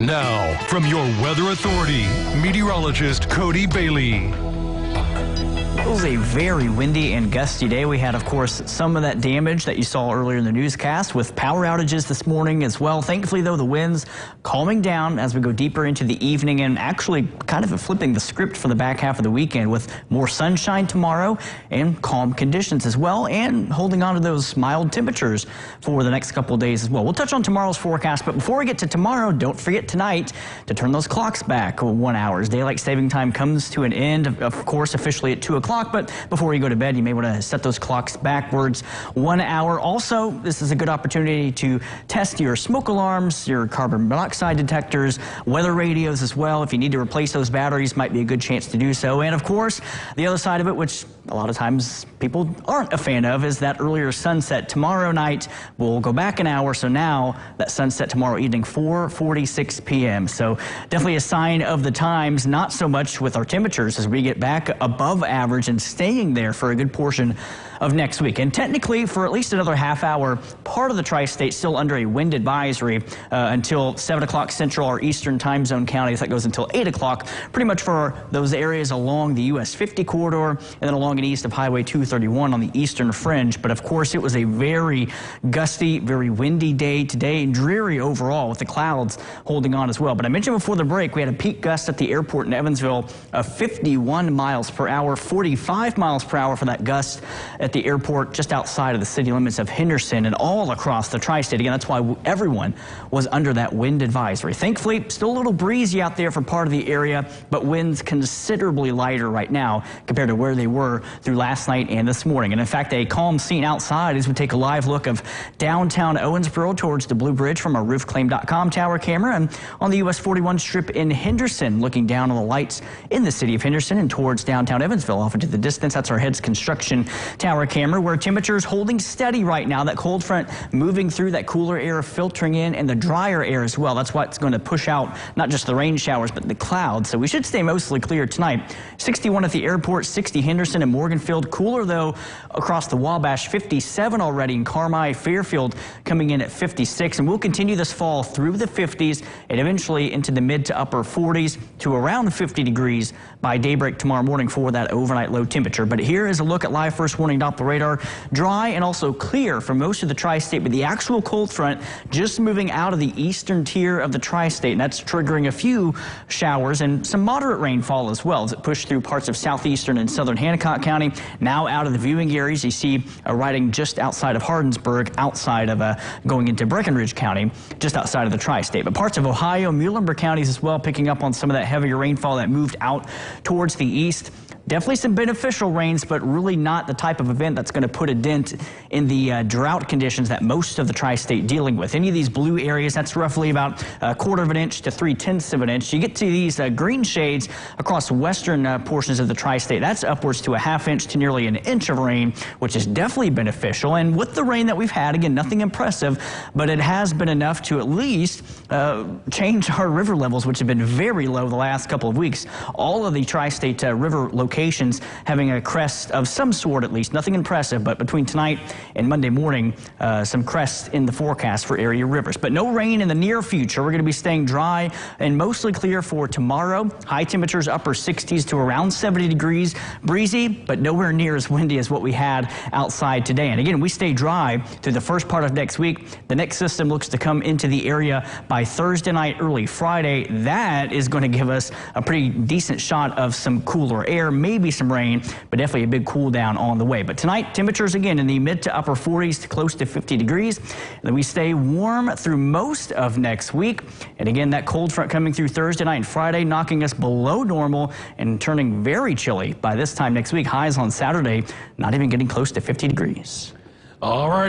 Now, from your weather authority, meteorologist Cody Bailey. It was a very windy and gusty day. We had, of course, some of that damage that you saw earlier in the newscast with power outages this morning as well. Thankfully, though, the winds calming down as we go deeper into the evening and actually kind of flipping the script for the back half of the weekend with more sunshine tomorrow and calm conditions as well, and holding on to those mild temperatures for the next couple of days as well. We'll touch on tomorrow's forecast, but before we get to tomorrow, don't forget tonight to turn those clocks back 1 hour. Daylight saving time comes to an end, of course, officially at 2 o'clock. But before you go to bed, you may want to set those clocks backwards 1 hour. Also, this is a good opportunity to test your smoke alarms, your carbon monoxide detectors, weather radios as well. If you need to replace those batteries, might be a good chance to do so. And of course, the other side of it, which a lot of times people aren't a fan of, is that earlier sunset. Tomorrow night, we'll go back an hour. So now that sunset tomorrow evening, 4:46 p.m. So definitely a sign of the times, not so much with our temperatures as we get back above average and staying there for a good portion of next week. And technically, for at least another half hour, part of the tri-state still under a wind advisory until 7 o'clock Central or Eastern time zone counties. That goes until 8 o'clock, pretty much for those areas along the US 50 corridor and then along and east of Highway 231 on the eastern fringe. But of course, it was a very gusty, very windy day today, and dreary overall with the clouds holding on as well. But I mentioned before the break, we had a peak gust at the airport in Evansville of 51 miles per hour, 45 miles per hour for that gust at the airport just outside of the city limits of Henderson and all across the tri-state. Again, that's why everyone was under that wind advisory. Thankfully, still a little breezy out there for part of the area, but winds considerably lighter right now compared to where they were through last night and this morning. And in fact, a calm scene outside as we take a live look of downtown Owensboro towards the Blue Bridge from our roofclaim.com tower camera, and on the US 41 strip in Henderson, looking down on the lights in the city of Henderson and towards downtown Evansville off into the distance. That's our Heads Construction tower camera, where temperatures holding steady right now. That cold front moving through, that cooler air filtering in, and the drier air as well. That's what's going to push out not just the rain showers, but the clouds. So we should stay mostly clear tonight. 61 at the airport, 60 Henderson and Morganfield. Cooler, though, across the Wabash, 57 already in Carmi. Fairfield coming in at 56. And we'll continue this fall through the 50s and eventually into the mid to upper 40s to around 50 degrees by daybreak tomorrow morning for that overnight low temperature. But here is a look at live first warning Doppler radar. Dry and also clear for most of the tri-state, but the actual cold front just moving out of the eastern tier of the tri-state, and that's triggering a few showers and some moderate rainfall as well as it pushed through parts of southeastern and southern Hancock County. Now out of the viewing areas, you see riding just outside of Hardinsburg, outside of going into Breckenridge County, just outside of the tri-state. But parts of Ohio, Muhlenberg counties as well, picking up on some of that heavier rainfall that moved out towards the east. Definitely some beneficial rains, but really not the type of event that's going to put a dent in the drought conditions that most of the tri-state dealing with. Any of these blue areas, that's roughly about 1/4 of an inch to 3/10 of an inch. You get to these green shades across western portions of the tri-state. That's upwards to a 1/2 inch to nearly an inch of rain, which is definitely beneficial. And with the rain that we've had, again, nothing impressive, but it has been enough to at least change our river levels, which have been very low the last couple of weeks. All of the tri-state river locations having a crest of some sort, at least nothing impressive, but between tonight and Monday morning, some crests in the forecast for area rivers. But no rain in the near future. We're going to be staying dry and mostly clear for tomorrow. High temperatures upper 60s to around 70 degrees. Breezy, but nowhere near as windy as what we had outside today. And again, we stay dry through the first part of next week. The next system looks to come into the area by Thursday night, early Friday. That is going to give us a pretty decent shot of some cooler air, maybe some rain, but definitely a big cool down on the way. But tonight, temperatures again in the mid to upper 40s to close to 50 degrees. And then we stay warm through most of next week. And again, that cold front coming through Thursday night and Friday, knocking us below normal and turning very chilly by this time next week. Highs on Saturday, not even getting close to 50 degrees. All right.